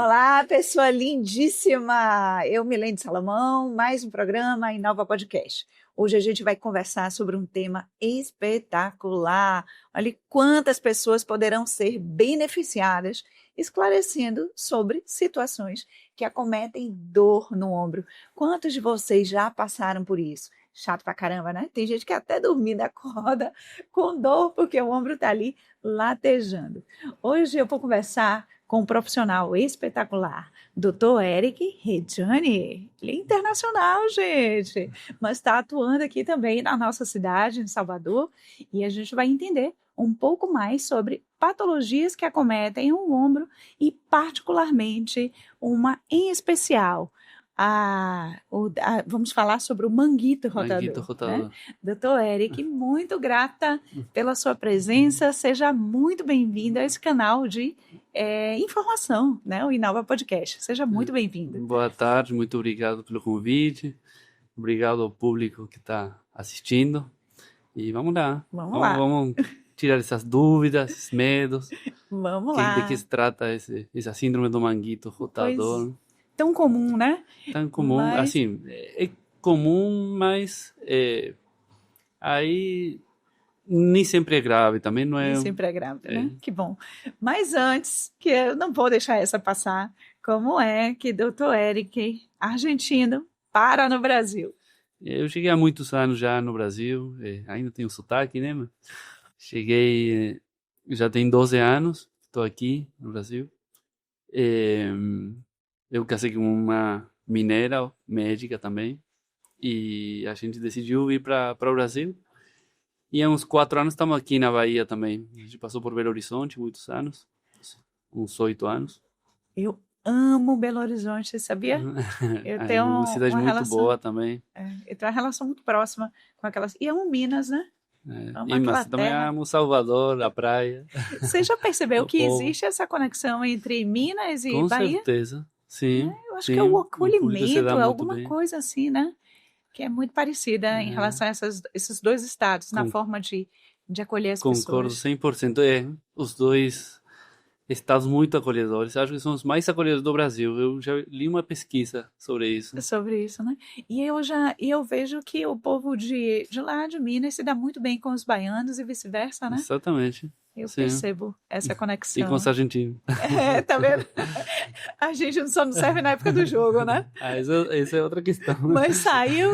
Olá, pessoa lindíssima! Eu, Milene Salomão, mais um programa em Nova Podcast. Hoje a gente vai conversar sobre um tema espetacular. Olha quantas pessoas poderão ser beneficiadas esclarecendo sobre situações que acometem dor no ombro. Quantos de vocês já passaram por isso? Chato pra caramba, né? Tem gente que até dormindo acorda com dor porque o ombro tá ali latejando. Hoje eu vou conversar com um profissional espetacular, Dr. Eric Rejane. Ele é internacional, gente, mas está atuando aqui também na nossa cidade, em Salvador, e a gente vai entender um pouco mais sobre patologias que acometem o ombro e, particularmente, uma em especial. Vamos falar sobre o manguito Manguito rotador, né? rotador. Doutor Eric, muito grata pela sua presença, seja muito bem-vindo a esse canal de informação, né? O Inova Podcast. Seja muito bem-vindo. Boa tarde, muito obrigado pelo convite. Obrigado ao público que está assistindo. E vamos lá. Vamos lá. Vamos tirar essas dúvidas, esses medos. Vamos De lá. que se trata essa síndrome do manguito rotador? Pois, tão comum, né? Tão comum, Mas assim, é comum, mas aí nem sempre é grave, também não é. nem sempre é grave, né? Que bom. Mas antes, que eu não vou deixar essa passar, como é que Dr. Eric, argentino, para no Brasil? Eu cheguei há muitos anos já no Brasil, ainda tenho sotaque, né? Mas cheguei, já tem 12 anos, estou aqui no Brasil. Eu casei com uma mineira, médica também, e a gente decidiu ir para o Brasil. E há uns 4 anos estamos aqui na Bahia também. A gente passou por Belo Horizonte muitos anos, uns 8 anos. Eu amo Belo Horizonte, você sabia? Eu É tenho uma cidade uma muito relação, boa também. eu tenho uma relação muito próxima com aquelas. E amo Minas, né? Amo aquela Mas também terra. amo Salvador, a praia, Você já percebeu o que povo. existe essa conexão entre Minas e Com Bahia? certeza, sim, Eu acho que é sim. o O público se dá acolhimento, é muito alguma bem. coisa assim, né? Que é muito parecida em relação a esses dois estados, na Con- forma de acolher as Concordo pessoas. 100%. Os dois estados muito acolhedores. Acho que são os mais acolhedores do Brasil. Eu já li uma pesquisa sobre isso. Sobre isso, né? E eu vejo que o povo de lá de Minas se dá muito bem com os baianos e vice-versa, né? Exatamente. Eu Sim. percebo essa E com os conexão. argentinos. Tá vendo? A gente só não serve na época do jogo, né? Essa é outra questão. Mas saiu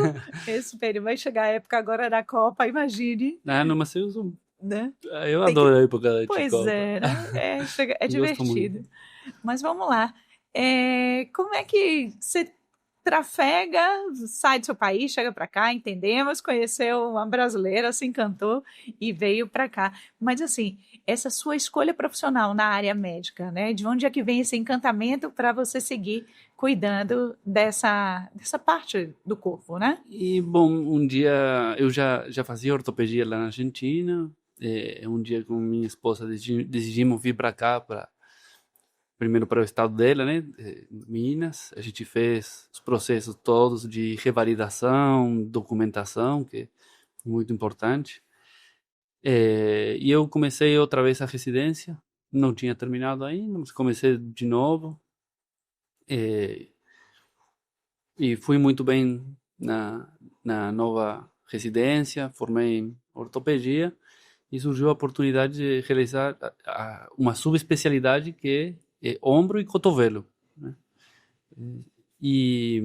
esse período, vai chegar a época agora da Copa, imagine, Não, mas né? eu Tem que... adoro a época de Pois Copa. é, né? É Gosto muito. divertido. Mas vamos lá. Como é que você trafega, sai do seu país, chega para cá, entendemos, conheceu uma brasileira, se encantou e veio para cá. Mas assim, essa sua escolha profissional na área médica, né? De onde é que vem esse encantamento para você seguir cuidando dessa parte do corpo, né? E, bom, um dia eu já fazia ortopedia lá na Argentina. Um dia com minha esposa decidimos vir para cá, primeiro para o estado dela, né, Minas. A gente fez os processos todos de revalidação, documentação, que é muito importante. E eu comecei outra vez a residência, não tinha terminado ainda, mas comecei de novo. E fui muito bem na nova residência, formei em ortopedia e surgiu a oportunidade de realizar uma subespecialidade que é ombro e cotovelo, né? E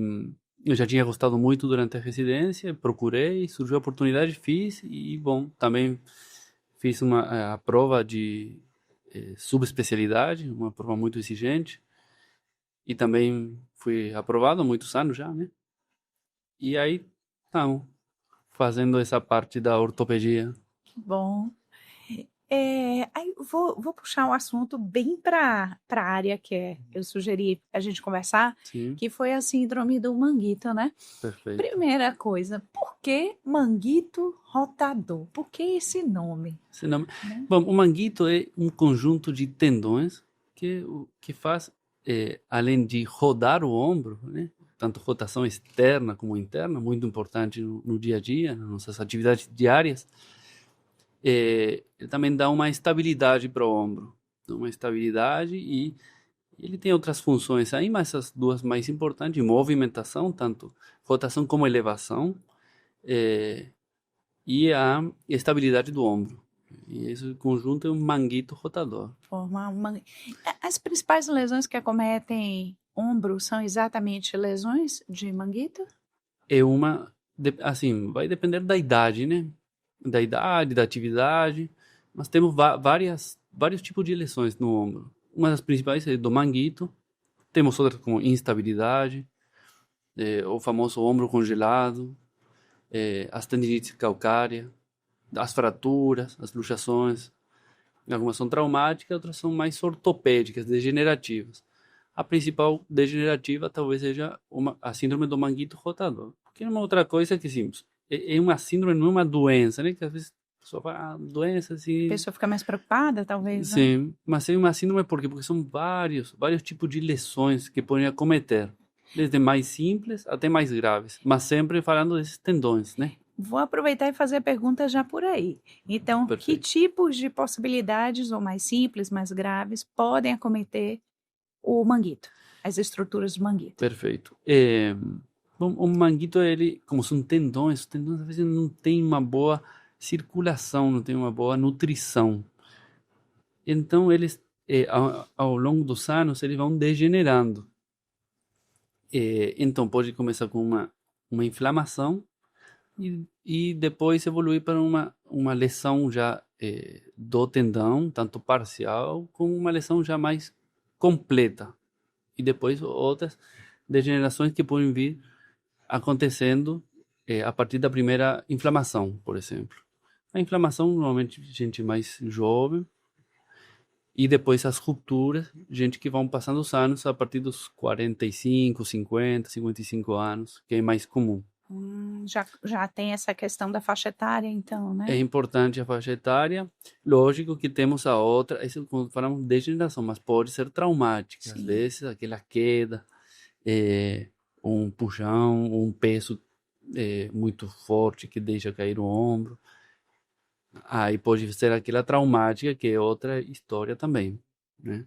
eu já tinha gostado muito durante a residência, procurei, surgiu a oportunidade, fiz e, bom, também fiz a prova de subespecialidade, uma prova muito exigente e também fui aprovado há muitos anos já, né? E aí estamos fazendo essa parte da ortopedia. Bom. Aí vou puxar um assunto bem para a área eu sugeri a gente conversar, Sim, que foi a síndrome do manguito, né? perfeito. Primeira coisa, por que manguito rotador? Por que esse nome? Esse nome... Né? Bom, o manguito é um conjunto de tendões que faz, além de rodar o ombro, né? Tanto rotação externa como interna, muito importante no dia a dia, nas nossas atividades diárias. Ele também dá uma estabilidade para o ombro, uma estabilidade e Ele tem outras funções aí, mas as duas mais importantes, movimentação, tanto rotação como elevação, e a estabilidade do ombro. E esse conjunto é um manguito rotador. As principais lesões que acometem ombro são exatamente lesões de manguito? É assim, vai depender da idade, né? Da idade, da atividade, mas temos vários tipos de lesões no ombro. Uma das principais é do manguito, temos outras como instabilidade, o famoso ombro congelado, as tendinites calcárias, as fraturas, as luxações. Algumas são traumáticas, outras são mais ortopédicas, degenerativas. A principal degenerativa talvez seja a síndrome do manguito rotador. Porque é uma outra coisa que, sim, é uma síndrome, não é uma doença, né? Que às vezes a pessoa fala, doença, assim... A pessoa fica mais preocupada, talvez, né? Sim, mas é uma síndrome porque são vários tipos de lesões que podem acometer. Desde mais simples até mais graves. Mas sempre falando desses tendões, né? Vou aproveitar e fazer a pergunta já por aí. Então, Perfeito. que tipos de possibilidades, ou mais simples, mais graves, podem acometer o manguito, as estruturas do manguito? Perfeito. Bom, o manguito, ele, como são tendões, os tendões às vezes não tem uma boa circulação, não tem uma boa nutrição. Então, eles, ao longo dos anos, eles vão degenerando. Então, pode começar com uma inflamação e depois evoluir para uma lesão já do tendão, tanto parcial, como uma lesão já mais completa. E depois outras degenerações que podem vir acontecendo a partir da primeira inflamação, por exemplo. A inflamação, normalmente, gente mais jovem, e depois as rupturas, gente que vão passando os anos a partir dos 45, 50, 55 anos, que é mais comum. Já tem essa questão da faixa etária, então, né? É importante a faixa etária. Lógico que temos a outra, isso quando falamos de degeneração, mas pode ser traumática. Sim. Às vezes, aquela queda, um puxão, um peso muito forte que deixa cair o ombro. Aí pode ser aquela traumática, que é outra história também, né?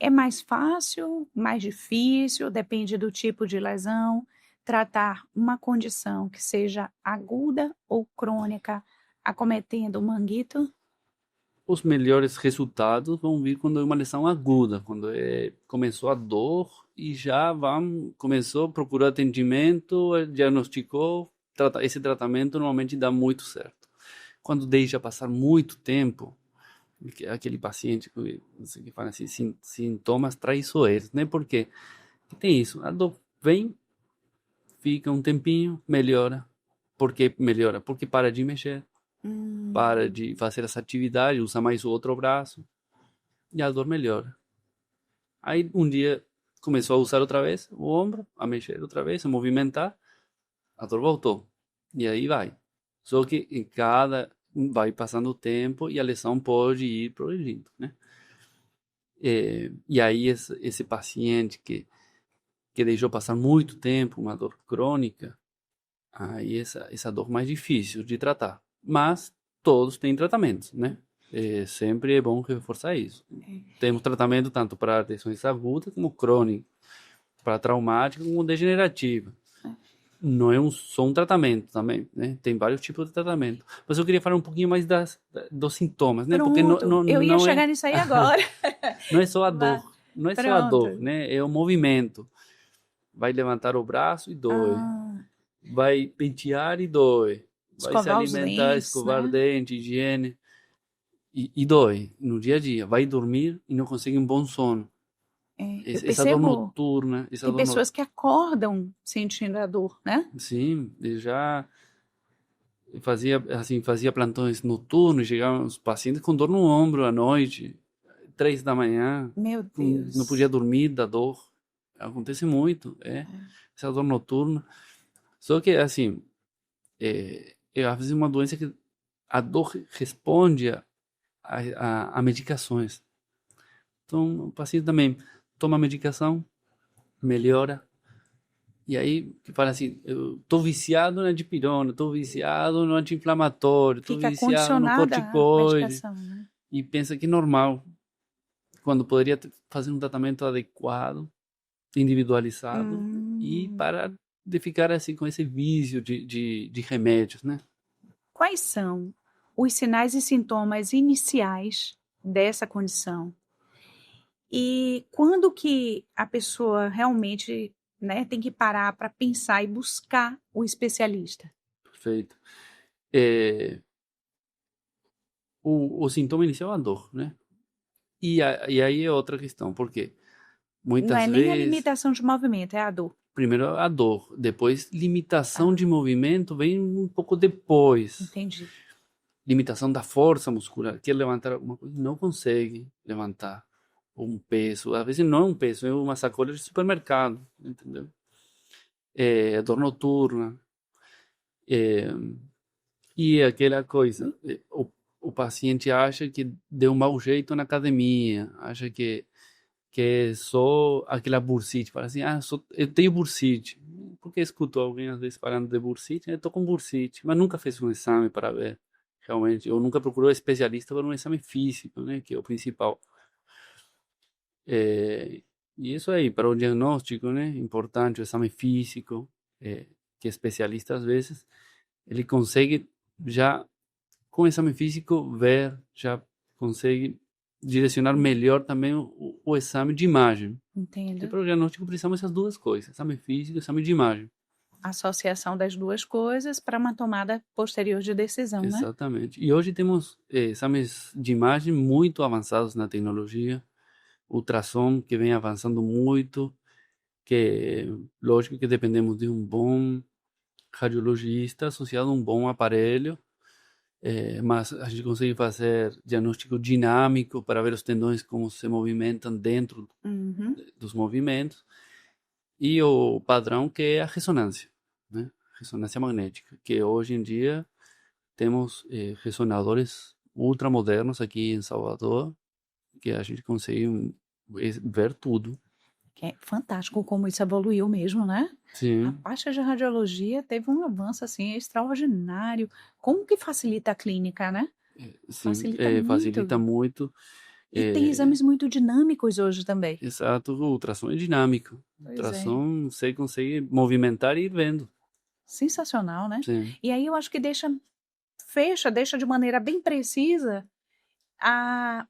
É mais fácil, mais difícil, depende do tipo de lesão, tratar uma condição que seja aguda ou crônica, acometendo o manguito? Os melhores resultados vão vir quando é uma lesão aguda, quando começou a dor e já começou, procurou atendimento, diagnosticou, esse tratamento normalmente dá muito certo. Quando deixa passar muito tempo, aquele paciente que fala assim, sintomas traiçoeiros, né? Porque tem isso, a dor vem, fica um tempinho, melhora. Por que melhora? Porque para de mexer, para de fazer essa atividade, usa mais o outro braço e a dor melhora. Aí um dia começou a usar outra vez o ombro, a mexer outra vez, a movimentar, a dor voltou. E aí vai. Só que vai passando o tempo e a lesão pode ir progredindo, né? E aí esse paciente que deixou passar muito tempo, uma dor crônica, aí essa dor mais difícil de tratar. Mas todos têm tratamento, né? Sempre é bom reforçar isso. Temos tratamento tanto para lesões agudas como crônicas, para traumática como degenerativa. Não é só um tratamento também, né? Tem vários tipos de tratamento. Mas eu queria falar um pouquinho mais dos sintomas, né? Pronto, Porque eu ia não chegar nisso aí agora. não é só a dor, não é só a dor, Pronto. né? É o movimento. Vai levantar o braço e dói. Vai pentear e dói. Vai se Escovar os alimentar, dentes, escovar né? dente, higiene. E dói no dia a dia. Vai dormir e não consegue um bom sono. Eu Essa dor percebo, noturna. tem pessoas que acordam sentindo a dor, né? Sim, eu já fazia plantões noturnos, chegavam os pacientes com dor no ombro à noite, 3 da manhã, Meu não podia Deus. dormir da dor. Acontece muito, essa dor noturna. Só que, assim, às vezes é uma doença que a dor responde a medicações. Então, o paciente também toma medicação, melhora. E aí, que fala assim, eu tô viciado na dipirona, tô viciado no anti-inflamatório, tô Fica viciado no condicionada à corticoide, medicação, né? e pensa que é normal. quando poderia fazer um tratamento adequado, individualizado, e Hum. parar de ficar assim com esse vício de remédios, né? Quais são os sinais e sintomas iniciais dessa condição? E quando que a pessoa realmente, né, tem que parar para pensar e buscar o especialista? Perfeito. O sintoma inicial é a dor, né? E aí é outra questão, porque Não muitas é nem a vezes, limitação de movimento, é a dor. primeiro a dor, depois limitação Ah, de movimento vem um pouco depois. entendi. Limitação da força muscular, quer levantar alguma coisa, não consegue levantar um peso, às vezes não é um peso, é uma sacola de supermercado, entendeu? Dor noturna, é, e aquela coisa, o paciente acha que deu um mau jeito na academia, acha que é só aquela bursite, fala assim, eu tenho bursite, porque escutou alguém às vezes falando de bursite, eu tô com bursite, mas nunca fez um exame para ver, realmente, ou nunca procurou especialista para um exame físico, né, que é o principal. É, e isso aí, para o diagnóstico, né, importante, o exame físico, que especialista às vezes, ele consegue já, com o exame físico, ver, já consegue direcionar melhor também o exame de imagem. Porque Entendo. para o diagnóstico precisamos dessas duas coisas, exame físico e exame de imagem. Associação das duas coisas para uma tomada posterior de decisão, né? Exatamente. E hoje temos exames de imagem muito avançados na tecnologia, ultrassom que vem avançando muito, que lógico que dependemos de um bom radiologista associado a um bom aparelho, mas a gente consegue fazer diagnóstico dinâmico para ver os tendões como se movimentam dentro Uhum. dos movimentos, e o padrão que é a ressonância, né? Ressonância magnética, que hoje em dia temos ressonadores ultramodernos aqui em Salvador, que a gente consegue ver tudo. Que é fantástico como isso evoluiu mesmo, né? A Sim, parte de radiologia teve um avanço assim extraordinário. Como que facilita a clínica, né? sim, Facilita facilita muito. muito. E tem É, exames muito dinâmicos hoje também. exato, o ultrassom é dinâmico. O Pois é. ultrassom você consegue movimentar e ir vendo. Sensacional, né? Sim, E aí eu acho que deixa de maneira bem precisa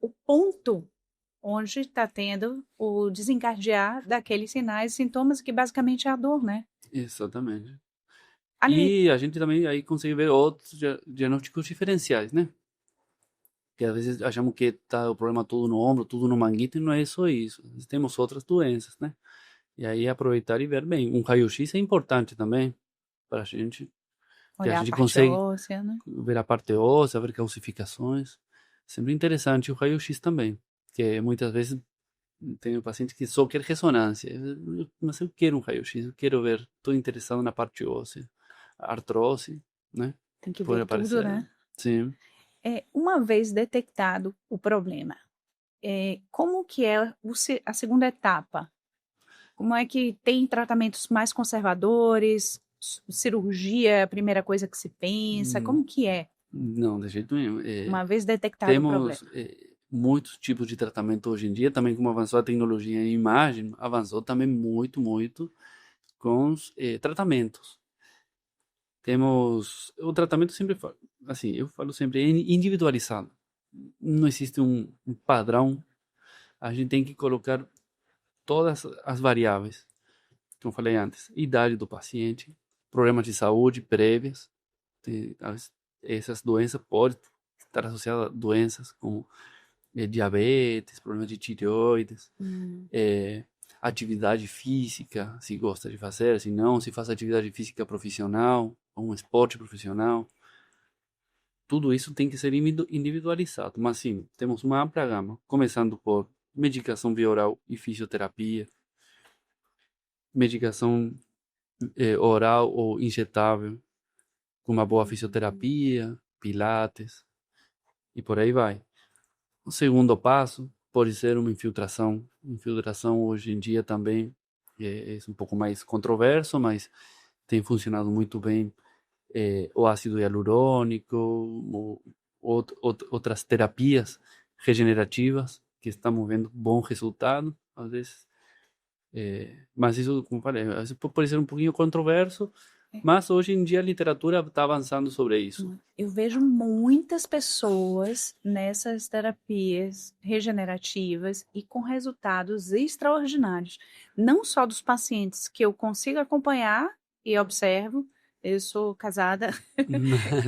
o ponto onde está tendo o desencadear daqueles sinais e sintomas que basicamente é a dor, né? exatamente. Ali, E a gente também aí consegue ver outros diagnósticos diferenciais, né? Que às vezes achamos que tá o problema tudo no ombro, tudo no manguito, e não é só isso. Temos outras doenças, né? E aí aproveitar e ver bem. Um raio-x é importante também para a gente, que a olhar a gente parte consegue óssea, né? ver a parte óssea, ver calcificações. Sempre interessante o raio-x também, que muitas vezes tem um paciente que só quer ressonância. Mas eu quero um raio-x, eu quero ver, estou interessado na parte óssea. A artrose, né? Tem que Pode ver tudo, aparecer. né? Sim. Uma vez detectado o problema, como que é a segunda etapa? Como é que tem tratamentos mais conservadores? Cirurgia é a primeira coisa que se pensa? Hum, Como que é, Não, de jeito nenhum. uma vez detectado o Temos problema? muitos tipos de tratamento hoje em dia, também como avançou a tecnologia em imagem, avançou também muito, muito com os tratamentos. Temos o tratamento sempre, assim, eu falo sempre, é individualizado. Não existe um padrão. A gente tem que colocar todas as variáveis, como eu falei antes, idade do paciente, problemas de saúde prévias, essas doenças podem estar associadas a doenças como diabetes, problemas de tireoides, Hum, atividade física, se gosta de fazer, se não, se faz atividade física profissional, um esporte profissional. Tudo isso tem que ser individualizado, mas sim, temos uma ampla gama, começando por medicação via oral e fisioterapia, medicação oral ou injetável, com uma boa hum, fisioterapia, pilates e por aí vai. O segundo passo pode ser uma infiltração. Infiltração hoje em dia também é um pouco mais controverso, mas tem funcionado muito bem. O ácido hialurônico, outras terapias regenerativas que estamos vendo bom resultado, às vezes. Mas isso, como falei, às vezes pode parecer um pouquinho controverso, mas hoje em dia a literatura está avançando sobre isso. Eu vejo muitas pessoas nessas terapias regenerativas e com resultados extraordinários. Não só dos pacientes que eu consigo acompanhar e observo. Eu sou casada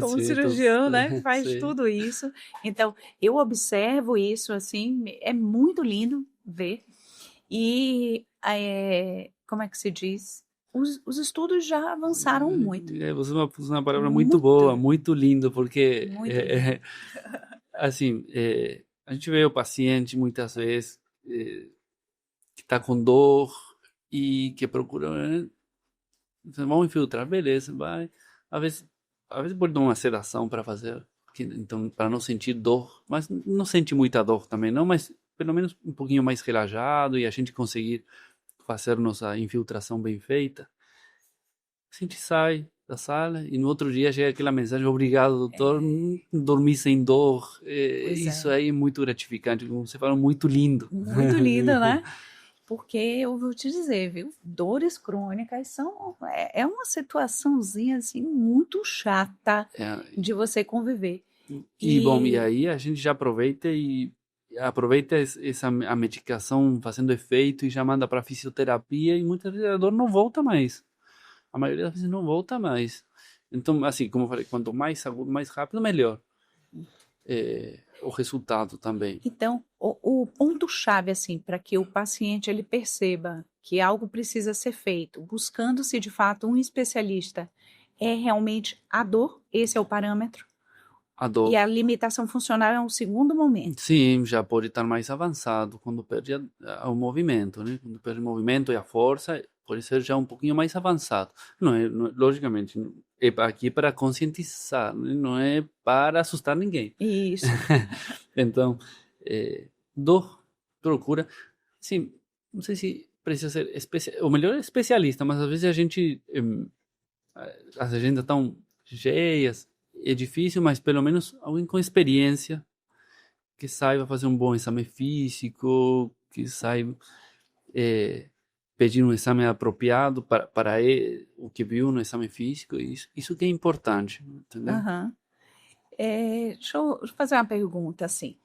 com um Sim, cirurgião, né? Faz sim. tudo isso. Então, eu observo isso, assim, é muito lindo ver. E, como é que se diz? Os estudos já avançaram muito. Você usou uma palavra muito Muito, boa, muito lindo, porque muito lindo. assim, a gente vê o paciente muitas vezes que está com dor e que procura, vamos infiltrar, beleza, vai. Às vezes, às vezes pode dar uma sedação para fazer, então para não sentir dor, mas não sente muita dor também, não, mas pelo menos um pouquinho mais relaxado e a gente conseguir fazer nossa infiltração bem feita. A gente sai da sala e no outro dia chega aquela mensagem: obrigado, doutor, dormi sem dor. Isso aí é muito gratificante, como você fala, muito lindo. Muito lindo, né? Porque eu vou te dizer, viu? Dores crônicas é uma situaçãozinha assim muito chata de você conviver. Bom, e aí a gente já aproveita a medicação fazendo efeito e já manda para fisioterapia e muitas vezes a dor não volta mais. A maioria das vezes não volta mais. Então, assim, como eu falei, quanto mais agudo, mais rápido, melhor. O resultado também. Então, o ponto-chave, assim, para que o paciente ele perceba que algo precisa ser feito, buscando-se de fato um especialista, é realmente a dor, esse é o parâmetro. A dor. E a limitação funcional é um segundo momento. Sim, já pode estar mais avançado quando perde o movimento, né? Quando perde o movimento e a força, pode ser já um pouquinho mais avançado. Logicamente, é aqui para conscientizar, né? Não é para assustar ninguém. Isso. Então, dor, procura. Sim, não sei se precisa ser o melhor é especialista, mas às vezes a gente, as agendas estão cheias, é difícil, mas pelo menos alguém com experiência que saiba fazer um bom exame físico, que saiba pedir um exame apropriado para o que viu no exame físico, isso que é importante, entendeu? Uhum. Deixa eu fazer uma pergunta, assim.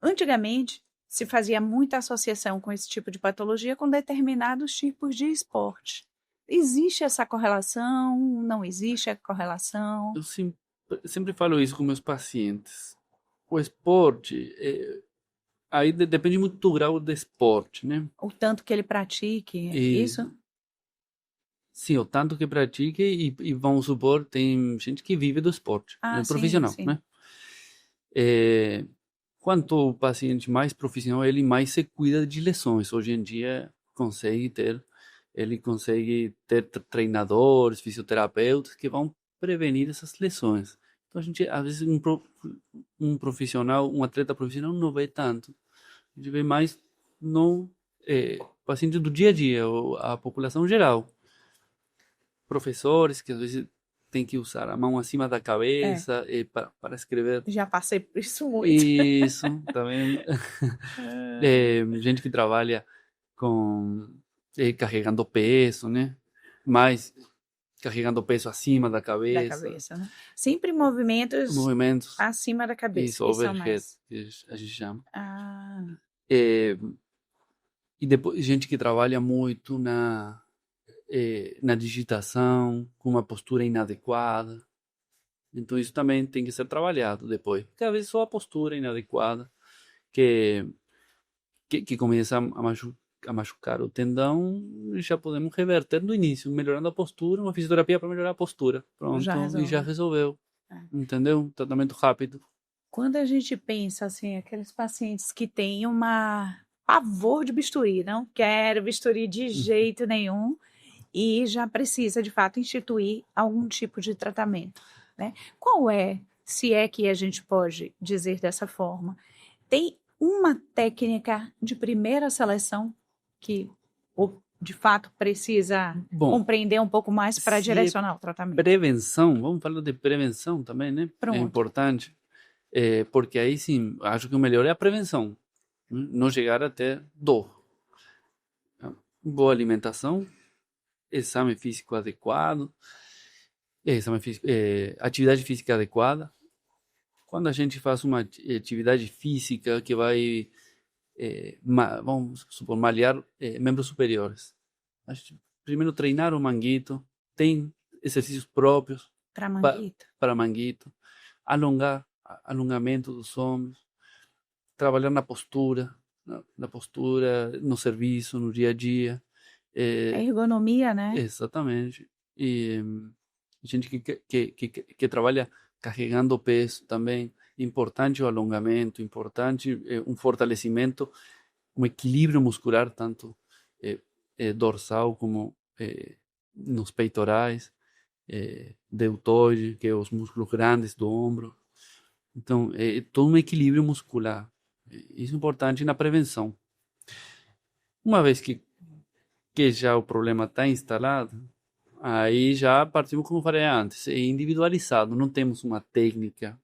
Antigamente, se fazia muita associação com esse tipo de patologia com determinados tipos de esporte. Existe essa correlação? Não existe a correlação? Eu sempre falo isso com meus pacientes. O esporte, aí depende muito do grau do esporte, né? O tanto que ele pratique, isso? Sim, o tanto que pratique e vamos supor, tem gente que vive do esporte, é profissional, sim. né? Quanto o paciente mais profissional, ele mais se cuida de lesões. Hoje em dia, ele consegue ter treinadores, fisioterapeutas que vão prevenir essas lesões. Então, a gente, às vezes, um profissional, um atleta profissional não vê tanto. A gente vê mais no paciente do dia a dia, ou a população geral. Professores que às vezes tem que usar a mão acima da cabeça para escrever. Já passei por isso muito. Isso, tá vendo? Gente que trabalha com carregando peso, né? Mas carregando peso acima da cabeça. Né? Sempre movimentos acima da cabeça. Isso, overhead, que a gente chama. Ah. E depois, gente que trabalha muito na digitação, com uma postura inadequada. Então, isso também tem que ser trabalhado depois. Porque às vezes só a postura inadequada que começa a machucar o tendão, já podemos reverter do início, melhorando a postura, uma fisioterapia para melhorar a postura. Pronto, e já resolveu. Entendeu? Tratamento rápido. Quando a gente pensa assim, aqueles pacientes que têm pavor de bisturi, não quero bisturi de jeito nenhum, e já precisa, de fato, instituir algum tipo de tratamento, né? Qual se é que a gente pode dizer dessa forma? Tem uma técnica de primeira seleção que, de fato, precisa compreender um pouco mais para direcionar o tratamento? Prevenção, vamos falar de prevenção também, né? Pronto. É importante, porque aí sim, acho que o melhor é a prevenção. né? Não chegar até dor. Boa alimentação, exame físico adequado, atividade física adequada. Quando a gente faz uma atividade física que vai, vamos supor, malhar membros superiores, a gente primeiro treinar o manguito, tem exercícios próprios Para manguito. para manguito, alongamento dos ombros, trabalhar na postura, no serviço, no dia a dia. A ergonomia, né? Exatamente. E gente que trabalha carregando peso também, importante o alongamento, importante um fortalecimento, um equilíbrio muscular, tanto dorsal como nos peitorais, deltoide, que é os músculos grandes do ombro. Então, é todo um equilíbrio muscular. Isso é importante na prevenção. Uma vez que já o problema está instalado, aí já partimos, como eu falei antes, é individualizado, não temos uma técnica.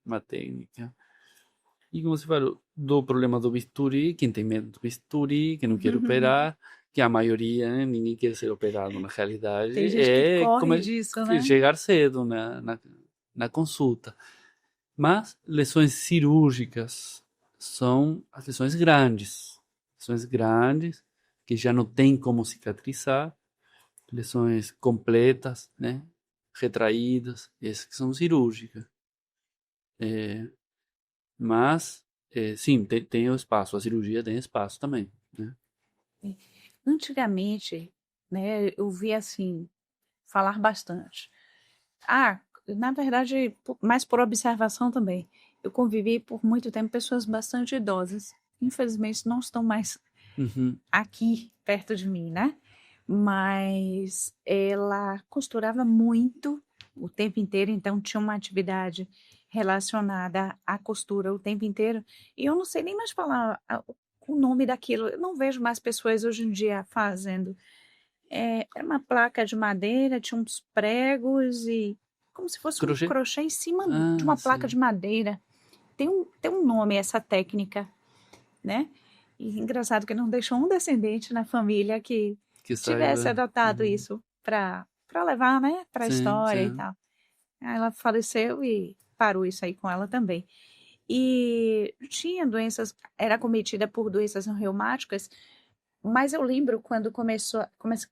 E como você falou, do problema do bisturi, quem tem medo do bisturi, que não quer operar, que a maioria, né, ninguém quer ser operado na realidade, Tem gente que corre disso, né? chegar cedo na consulta. Mas lesões cirúrgicas são as lesões grandes que já não tem como cicatrizar, lesões completas, né, retraídas, essas que são cirúrgicas. Mas, sim, tem o espaço, a cirurgia tem espaço também, né? Antigamente, né, eu vi assim, falar bastante. Na verdade, mais por observação também. Eu convivi por muito tempo com pessoas bastante idosas. Infelizmente, não estão mais aqui perto de mim, né? Mas ela costurava muito o tempo inteiro, então tinha uma atividade relacionada à costura o tempo inteiro. E eu não sei nem mais falar o nome daquilo. Eu não vejo mais pessoas hoje em dia fazendo. Era uma placa de madeira, tinha uns pregos e como se fosse um crochê em cima de uma placa de madeira. Tem um nome essa técnica, né? E engraçado que não deixou um descendente na família que tivesse adotado isso para levar, né, para a história e tal. Aí ela faleceu e parou isso aí com ela também. E tinha doenças, era acometida por doenças reumáticas, mas eu lembro quando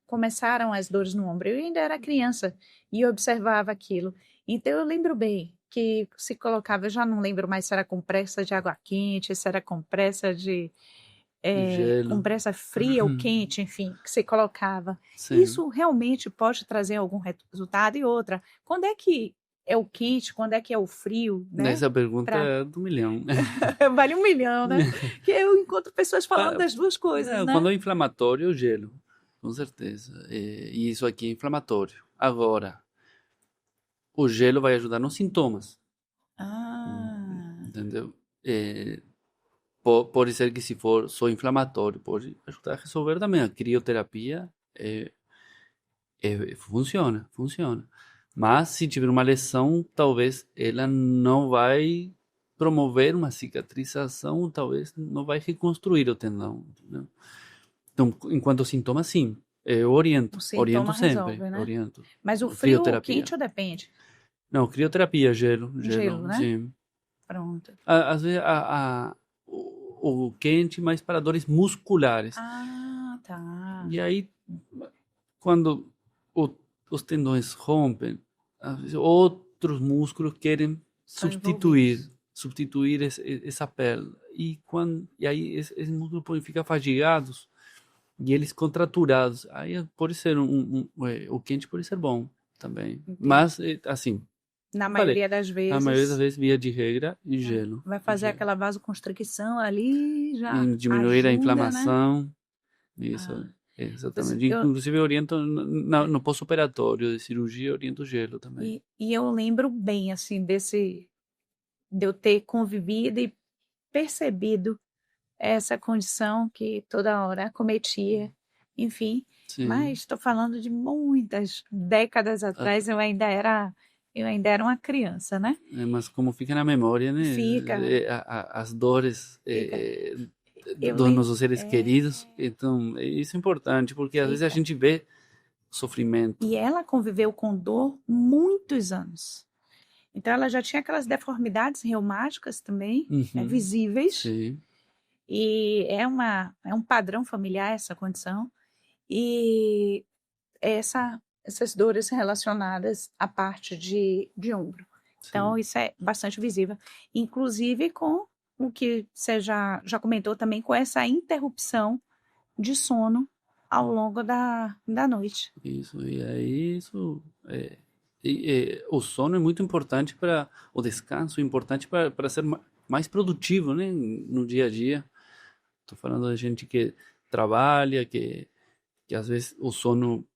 começaram as dores no ombro. Eu ainda era criança e observava aquilo. Então eu lembro bem que se colocava, eu já não lembro mais se era compressa de água quente, se era compressa de compressa fria ou quente, enfim, que você colocava. Sim. Isso realmente pode trazer algum resultado. E outra, quando é que é o quente, quando é que é o frio, né? Essa pergunta é do milhão. Vale 1 milhão, né? Que eu encontro pessoas falando das duas coisas, né? Quando é inflamatório, gelo, com certeza. E isso aqui é inflamatório. Agora, o gelo vai ajudar nos sintomas. Entendeu? Pode ser que se for só inflamatório, pode ajudar a resolver também. A crioterapia funciona. Mas se tiver uma lesão, talvez ela não vai promover uma cicatrização, talvez não vai reconstruir o tendão. Entendeu? Então, enquanto sintomas, sim. Eu oriento sempre. Resolve, né? Oriento. Mas o frio, o quente ou depende? Não, crioterapia, gelo, né? Sim. Pronto. Às vezes o quente, mas para dores musculares. Tá. E aí, quando os tendões rompem, às vezes outros músculos querem substituir essa pele. E aí esses músculos podem ficar fadigados e eles contraturados. Aí pode ser o quente pode ser bom também. Entendi. Mas, assim... Na maioria das vezes. Na maioria das vezes, via de regra e gelo. Vai fazer aquela vasoconstricção ali, já diminuir ajuda, a inflamação. Né? Isso, exatamente. Inclusive, eu oriento no pós-operatório de cirurgia, oriento gelo também. E eu lembro bem, assim, de eu ter convivido e percebido essa condição que toda hora acometia, enfim. Sim. Mas estou falando de muitas décadas atrás, eu ainda era uma criança, né? Mas como fica na memória, né? Fica. As dores Eu dos lembro. nossos seres queridos. Então, isso é importante, porque às vezes a Eita. gente vê sofrimento. E ela conviveu com dor muitos anos. Então, ela já tinha aquelas deformidades reumáticas também, né, Uhum, visíveis. sim, E é um padrão familiar essa condição. E essas dores relacionadas à parte de ombro. Então, sim, isso é bastante visível. Inclusive com o que você já comentou também, com essa interrupção de sono ao longo da noite. isso. E aí, o sono é muito importante para o descanso, é importante para ser mais produtivo, né, no dia a dia. Estou falando de gente que trabalha, que às vezes o sono,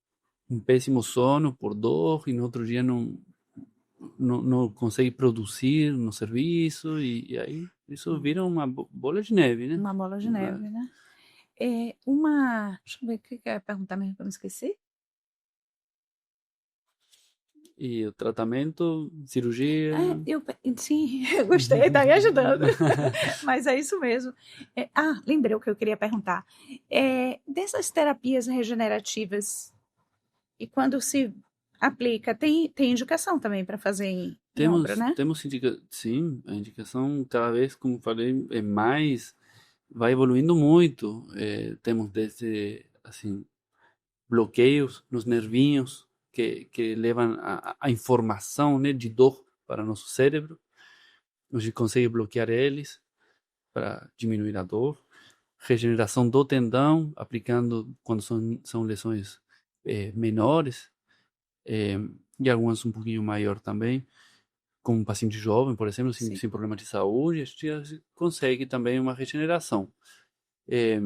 um péssimo sono por dor, e no outro dia não consegue produzir no serviço, e aí isso vira uma bola de neve, né? Uma bola de neve, né? Deixa eu ver o que eu ia perguntar mesmo que eu me esqueci. E o tratamento, cirurgia. Sim, eu gostei, tá me ajudando. Mas é isso mesmo. Lembrei o que eu queria perguntar. Dessas terapias regenerativas, e quando se aplica, tem indicação também para fazer em ombro, né? Sim, a indicação cada vez, como falei, é mais, vai evoluindo muito. Temos desde, assim, bloqueios nos nervinhos que levam a informação, né, de dor para nosso cérebro. A gente consegue bloquear eles para diminuir a dor. Regeneração do tendão, aplicando quando são lesões menores, eh, e algumas um pouquinho maior também, como um paciente jovem, por exemplo, Sim. sem problema de saúde, a gente consegue também uma regeneração. Eh,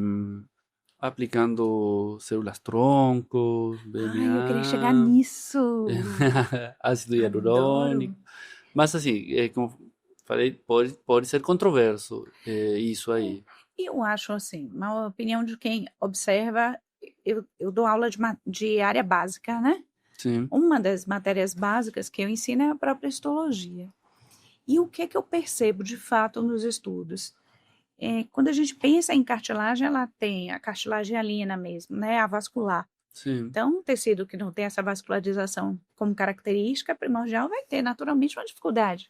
aplicando células troncos, Eu queria chegar BMA, nisso. ácido Adoro. hialurônico. Mas assim, como falei, pode ser controverso, isso aí. E eu acho assim, uma opinião de quem observa, eu dou aula de área básica, né? Sim, Uma das matérias básicas que eu ensino é a própria histologia. E o que é que eu percebo de fato nos estudos? Quando a gente pensa em cartilagem, ela tem a cartilagem hialina mesmo, né? A vascular. sim, Então, um tecido que não tem essa vascularização como característica primordial vai ter naturalmente uma dificuldade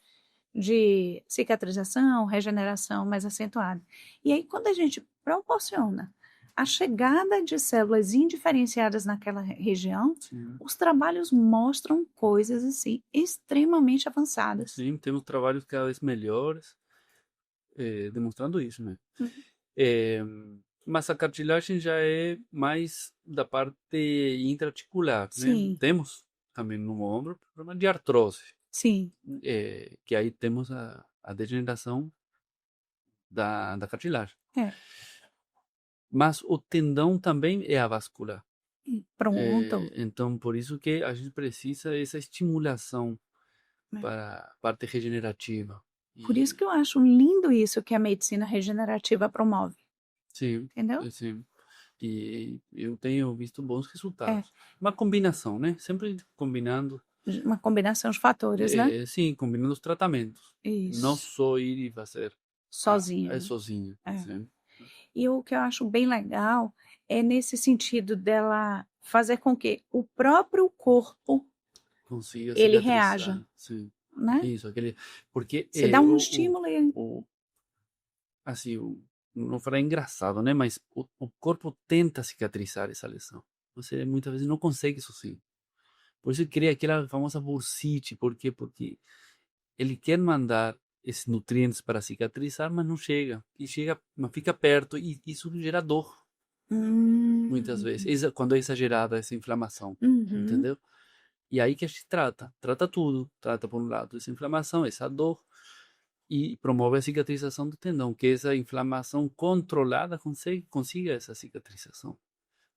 de cicatrização, regeneração mais acentuada. E aí, quando a gente proporciona a chegada de células indiferenciadas naquela região, sim. os trabalhos mostram coisas assim extremamente avançadas. Sim, temos trabalhos cada vez melhores, demonstrando isso, né? Uhum. Eh, mas a cartilagem já é mais da parte intraarticular, né? Sim, Temos também no ombro problema de artrose, sim, que aí temos a degeneração da cartilagem. é. Mas o tendão também é avascular. Pronto. Então, por isso que a gente precisa essa estimulação É. para a parte regenerativa. Por isso E, que eu acho lindo isso que a medicina regenerativa promove, sim, entendeu? sim. E eu tenho visto bons É resultados. Uma combinação, né? Sempre combinando, uma combinação de fatores, né? sim, combinando os tratamentos. Não Isso, só ir e fazer sozinho, né? sozinho. É. Sim. E o que eu acho bem legal é nesse sentido dela fazer com que o próprio corpo Consiga ele reaja, cicatrizar. Sim. né? Isso, porque Você dá um estímulo e assim, não vou falar engraçado, né? Mas o corpo tenta cicatrizar essa lesão. Você muitas vezes não consegue sozinho. Por isso cria aquela famosa bursite. Por quê? Porque ele quer mandar esses nutrientes para cicatrizar, mas não chega. E chega, mas fica perto. E isso gera dor, muitas vezes. hum, Quando é exagerada essa inflamação. uhum, Entendeu? E aí que a gente trata. Trata tudo. Trata, por um lado, essa inflamação, essa dor. E promove a cicatrização do tendão, que essa inflamação controlada consiga essa cicatrização.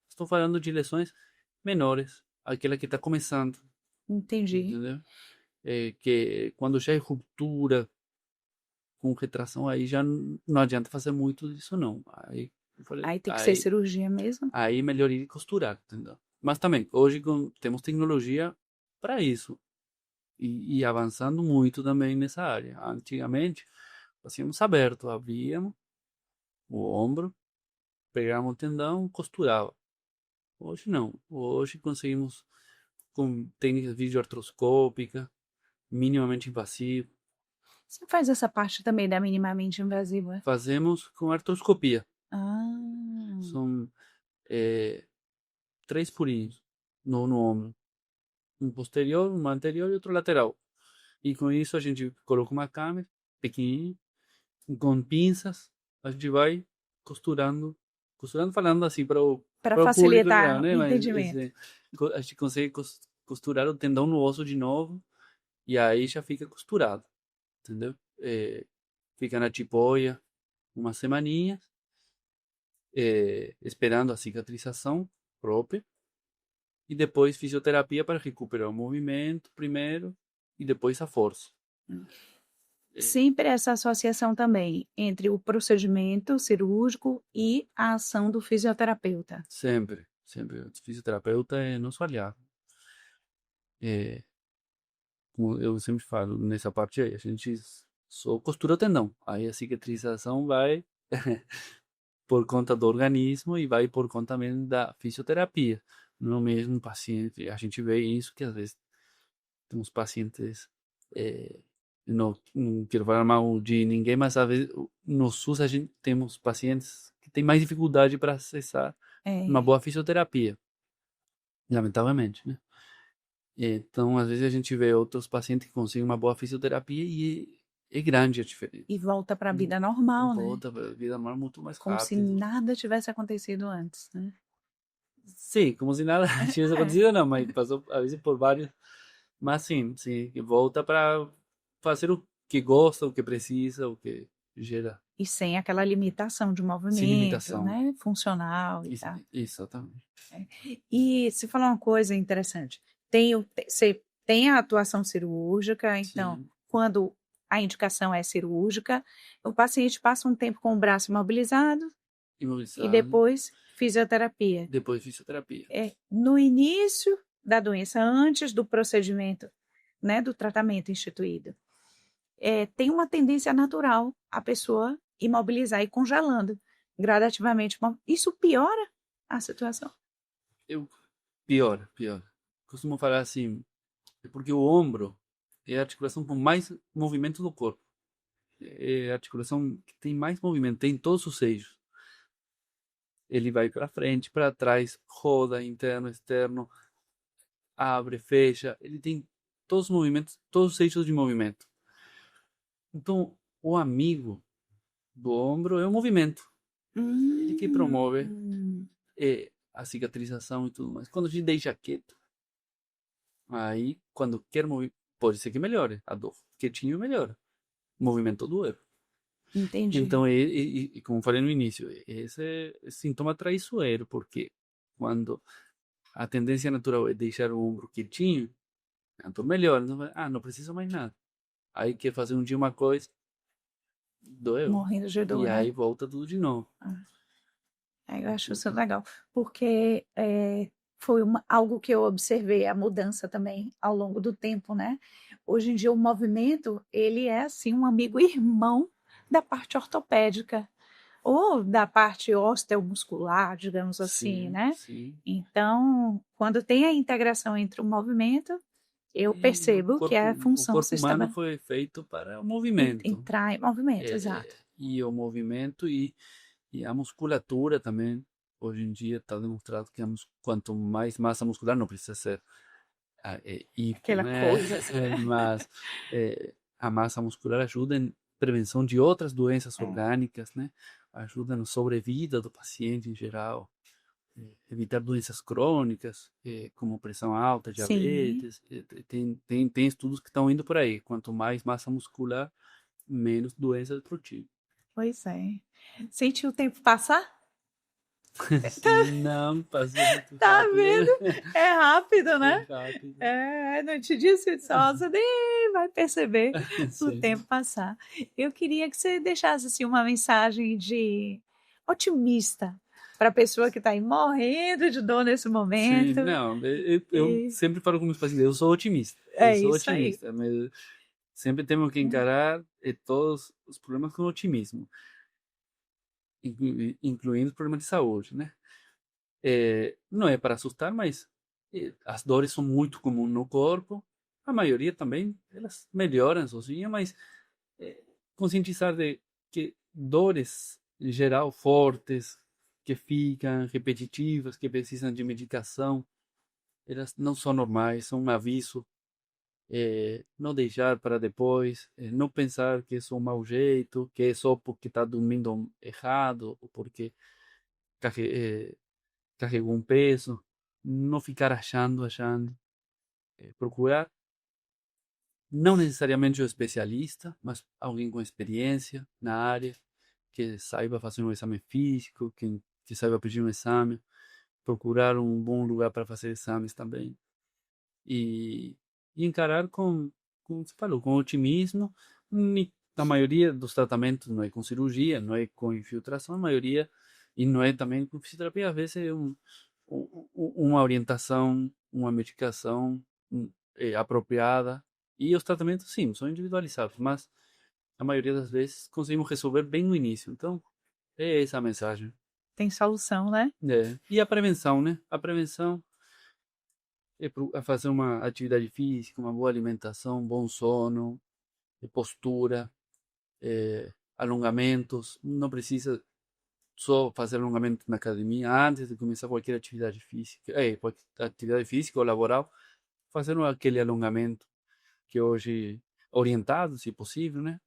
Estou falando de lesões menores, aquela que está começando, entendi. entendeu? Que quando já é ruptura com retração, aí já não adianta fazer muito disso, não. Aí, eu falei, Aí tem que ser cirurgia mesmo. aí é melhor ir costurar, entendeu? Mas também, hoje temos tecnologia para isso. E avançando muito também nessa área. Antigamente, fazíamos aberto, abríamos, o ombro, pegava o tendão, costurava. Hoje não. Hoje conseguimos com técnicas videoartroscópica, minimamente invasiva. Você faz essa parte também da minimamente invasiva? Fazemos com artroscopia. Ah, São 3 furinhos no ombro. Um posterior, um anterior e outro lateral. E com isso a gente coloca uma câmera pequenininha, com pinças, a gente vai costurando, costurando falando assim para para o público geral, facilitar o né? Mas entendimento. a gente consegue costurar o tendão no osso de novo e aí já fica costurado, entendeu? Fica na tipoia uma semaninha, esperando a cicatrização própria e depois fisioterapia para recuperar o movimento primeiro e depois a força. Sempre essa associação também entre o procedimento cirúrgico e a ação do fisioterapeuta. Sempre, sempre. O fisioterapeuta é nosso aliado. É, como eu sempre falo, nessa parte aí, a gente só costura o tendão. Aí a cicatrização vai por conta do organismo e vai por conta também da fisioterapia. No mesmo paciente, a gente vê isso que às vezes temos pacientes, não quero falar mal de ninguém, mas às vezes no SUS a gente temos pacientes que têm mais dificuldade para acessar uma É, boa fisioterapia, lamentavelmente, né? Então, às vezes a gente vê outros pacientes que conseguem uma boa fisioterapia e é grande a diferença. e volta para a vida normal, né? Volta a vida normal muito mais Como se rápido. nada tivesse acontecido antes, né? Sim, como se nada tivesse É. acontecido, não, mas passou às vezes por vários. Mas sim, sim, que volta para fazer o que gosta, o que precisa, o que gera. E sem aquela limitação de Sem movimento, limitação. né? Funcional e tal. Exatamente. E se falar uma coisa interessante, você tem a atuação cirúrgica, então, Sim, quando a indicação é cirúrgica, o paciente passa um tempo com o braço imobilizado e imobilizado, depois fisioterapia. depois fisioterapia. No início da doença, antes do procedimento, né, do tratamento instituído, tem uma tendência natural a pessoa imobilizar e congelando gradativamente. Isso piora a situação. Eu, pior. Costumo falar assim, é porque o ombro é a articulação com mais movimento do corpo. É a articulação que tem mais movimento, tem todos os eixos. Ele vai para frente, para trás, roda, interno, externo, abre, fecha. Ele tem todos os movimentos, todos os eixos de movimento. Então, o amigo do ombro é o movimento. Ele que promove Hum, a cicatrização e tudo mais. Quando a gente deixa quieto, aí, quando quer mover, pode ser que melhore a dor. Quietinho melhora. O movimento do erro. entendi. Então, como falei no início, esse é sintoma traiçoeiro, porque quando a tendência natural é deixar o ombro quietinho, a dor melhora. Não precisa mais nada. Aí quer fazer um dia uma coisa, doeu. Morrendo de E dor, né? aí volta tudo de novo. Eu acho isso legal, porque foi algo que eu observei, a mudança também ao longo do tempo, né? Hoje em dia o movimento, ele é assim um amigo irmão da parte ortopédica ou da parte osteomuscular, digamos assim, Sim, né? sim. Então, quando tem a integração entre o movimento, eu E percebo que a o função corpo se humano estabelece, foi feito para o movimento. entrar em movimento, exato. E o movimento e a musculatura também. Hoje em dia está demonstrado que quanto mais massa muscular, não precisa ser hipo, Aquela né? coisa assim, né? Mas a massa muscular ajuda em prevenção de outras doenças É, orgânicas, né? Ajuda na sobrevida do paciente em geral. Evitar doenças crônicas, como pressão alta, sim, diabetes. Tem estudos que estão indo por aí. Quanto mais massa muscular, menos doenças do tipo. pois é. Sentiu o tempo passar? Não, passou muito Tá rápido. vendo? É rápido, É né? rápido. Não te disse só, você nem vai perceber o Sim. tempo passar. Eu queria que você deixasse assim, uma mensagem de otimista para a pessoa que está aí morrendo de dor nesse Sim, momento. não, eu E sempre falo com meus pacientes, eu sou otimista. Eu é sou isso aí. otimista, mas sempre temos que encarar todos os problemas com otimismo. incluindo problemas de saúde, né? Não é para assustar, mas as dores são muito comuns no corpo. A maioria também, elas melhoram sozinhas, mas conscientizar de que dores, em geral, fortes, que ficam repetitivas, que precisam de medicação, elas não são normais, são um aviso. Não deixar para depois, não pensar que é só um mau jeito, que é só porque está dormindo errado, ou porque carregou um peso, não ficar achando, procurar não necessariamente o especialista, mas alguém com experiência na área, que saiba fazer um exame físico, que saiba pedir um exame, procurar um bom lugar para fazer exames também e, e encarar como você falou, com otimismo. A maioria dos tratamentos não é com cirurgia, não é com infiltração, a maioria, e não é também com fisioterapia, às vezes é uma orientação, uma medicação apropriada. E os tratamentos, sim, são individualizados, mas a maioria das vezes conseguimos resolver bem no início. Então, é essa a mensagem. Tem solução, né? E a prevenção, né? A prevenção é fazer uma atividade física, uma boa alimentação, bom sono, postura, alongamentos. Não precisa só fazer alongamento na academia antes de começar qualquer atividade física, qualquer atividade física ou laboral, fazer aquele alongamento que hoje orientado, se possível, né?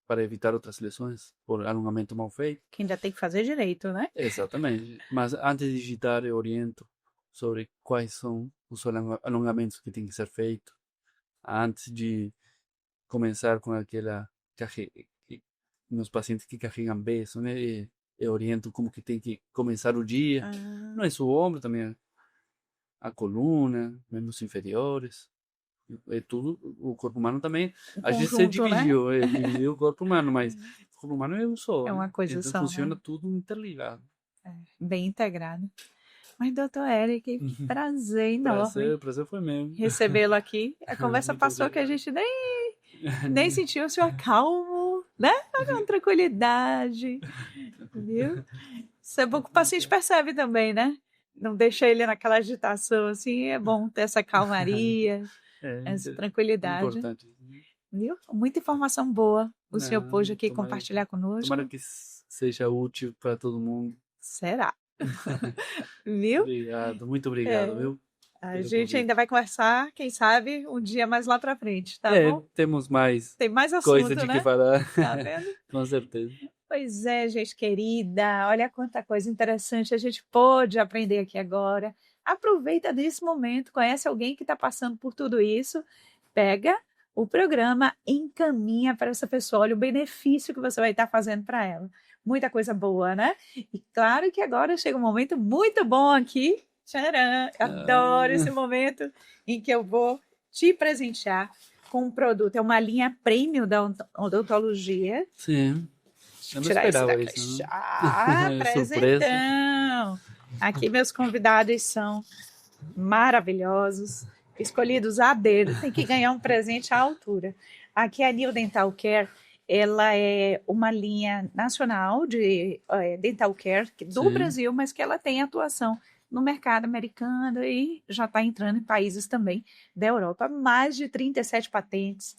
Para evitar outras lesões por alongamento mal feito. Que ainda tem que fazer direito, né? Exatamente. Mas antes de digitar, eu oriento sobre quais são os alongamentos que tem que ser feito antes de começar com aquela nos pacientes que carregam peso, né? Eu oriento como que tem que começar o dia. Não é só o ombro, também a coluna, membros inferiores. É tudo, o corpo humano também. A gente se dividiu, né? Dividiu o corpo humano, mas o corpo humano é um só. É uma coisa então só. Funciona né? tudo interligado. Bem integrado. Mas, doutor Eric, que prazer enorme. Prazer foi mesmo. Recebê-lo aqui. A conversa passou que a gente nem sentiu o seu acalmo, né? Uma tranquilidade, viu? Isso é bom que o paciente percebe também, né? Não deixa ele naquela agitação assim, é bom ter essa calmaria, essa tranquilidade. É importante. Viu? Muita informação boa o senhor pôde aqui compartilhar conosco. Tomara que seja útil para todo mundo. Será? Viu? Obrigado, muito obrigado, viu? A gente ainda vai conversar, quem sabe, um dia mais lá pra frente, tá bom? Temos mais, Tem mais assunto, coisa de né? que falar. Tá vendo? Com certeza. Pois é, gente querida, olha quanta coisa interessante a gente pôde aprender aqui agora. Aproveita desse momento, conhece alguém que está passando por tudo isso, pega o programa, encaminha para essa pessoa, olha o benefício que você vai estar fazendo para ela. Muita coisa boa, né? E claro que agora chega um momento muito bom aqui. Tcharam! Adoro esse momento em que eu vou te presentear com um produto. É uma linha premium da odontologia. Sim. Eu não esperava isso. Presentão! Aqui meus convidados são maravilhosos, escolhidos a dedo, tem que ganhar um presente à altura. Aqui a New Dental Care, ela é uma linha nacional de dental care do Brasil, mas que ela tem atuação no mercado americano e já está entrando em países também da Europa. Mais de 37 patentes.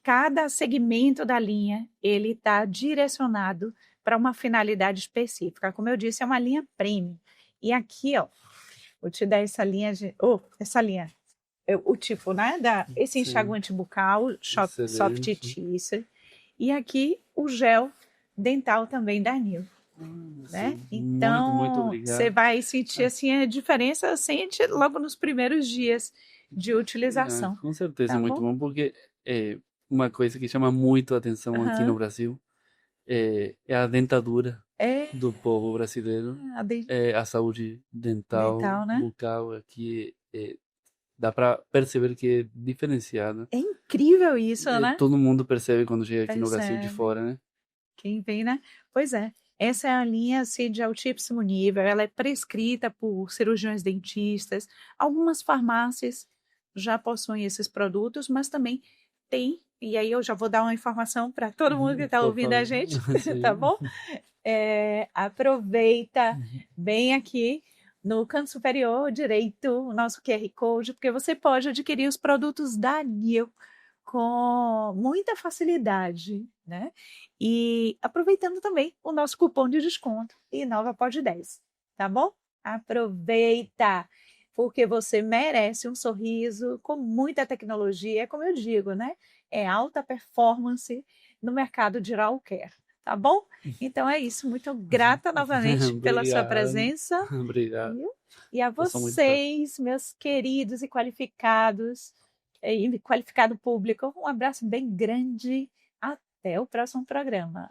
Cada segmento da linha, ele está direcionado para uma finalidade específica. Como eu disse, é uma linha premium. E aqui, ó, vou te dar essa linha, o tipo, né, esse enxaguante bucal, soft tissue, e aqui o gel dental também da New. Né? Então, você vai sentir assim, a diferença, sente logo nos primeiros dias de utilização. Com certeza, tá muito bom, porque uma coisa que chama muito a atenção aqui no Brasil é a dentadura do povo brasileiro, a saúde dental né? Bucal aqui dá para perceber que é diferenciada. É incrível isso, né? Todo mundo percebe quando chega aqui no Brasil de fora, né? Quem vem, né? Pois é. Essa é a linha assim, de altíssimo nível, ela é prescrita por cirurgiões dentistas, algumas farmácias já possuem esses produtos, mas também tem, e aí eu já vou dar uma informação para todo mundo que está ouvindo a gente, tá bom? Aproveita bem aqui no canto superior direito o nosso QR Code, porque você pode adquirir os produtos da Nil com muita facilidade, né? E aproveitando também o nosso cupom de desconto InovaPod10, tá bom? Aproveita, porque você merece um sorriso com muita tecnologia, como eu digo, né? É alta performance no mercado de oral care, tá bom? Então é isso, muito grata novamente pela sua presença. Obrigado. Viu? E a Eu sou muito grato. vocês, meus queridos e qualificados, e qualificado público, um abraço bem grande. Até o próximo programa.